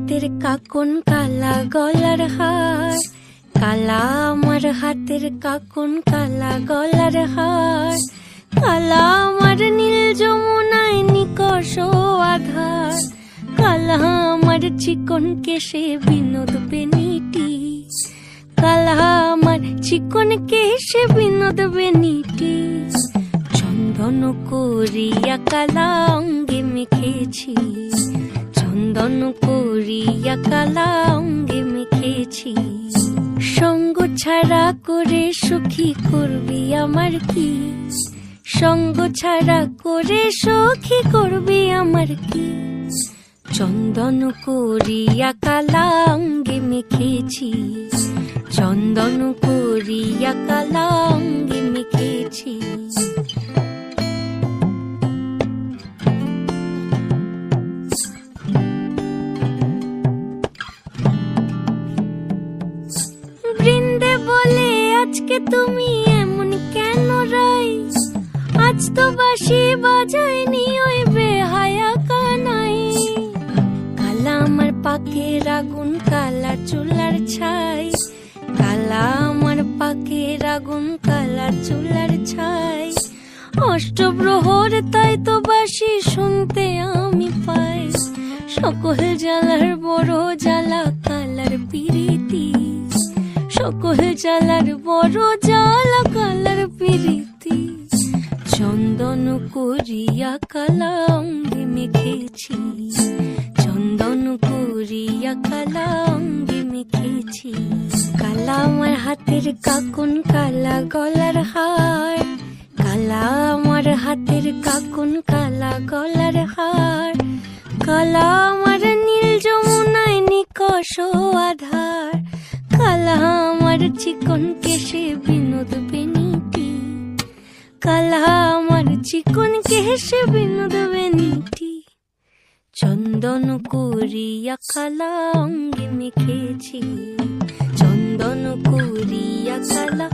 হাতের কাকন কালা গলার হার, কালা আমার হাতের কাকন কালা গলার হার, কালা আমার নীল যমুনায় নিকষ আধার, কালা আমার চিকন কেশে বিনোদ বেনিটি, কালা আমার চিকন কেশে বিনোদ বেনিটি। চন্দন করিয়া কালা অঙ্গে মেখেছি, চন্দন করিয়া কালা অঙ্গে মেখেছি। সঙ্গ ছাড়া করে সুখী করবি আমার কি, সঙ্গ ছাড়া করে সখী করবি আমার কি। চন্দন করিয়া কালা অঙ্গে মেখেছি, চন্দন করিয়া কালা অঙ্গে মেখেছি। বৃন্দে বলে আজকে তুমি এমন কেন রাই, আজ তো বাঁশি বাজায়নি ওই বেহায়া কানাই। কালা আমার পাকের আগুন কালা চুলার ছাই, কালা আমার পাকের আগুন কালা চুলার ছাই। অষ্টপ্রহর তাই তো বাঁশি শুনতে আমি পাই, সকল জ্বালার বড় জ্বালা কালার পিরিতি, সকল জ্বালার বড় জ্বালা কালার পিরিতি। চন্দন করিয়া কালা অঙ্গে মেখেছি, চন্দন করিয়া কালা অঙ্গে মেখেছি। কালা আমার হাতের কাকন কালা গলার হার, কালা আমার হাতের কাকন কালা গলার হার, কালা আমার নীল যমুনায় নিকষ আধার, কালা আমার চিকন কেশে বিনোদ বেনিটি, কালা আমার চিকন কেশে বিনোদ বেনিটি। চন্দন করিয়া কালা অঙ্গে মেখেছি, চন্দন করিয়া কালা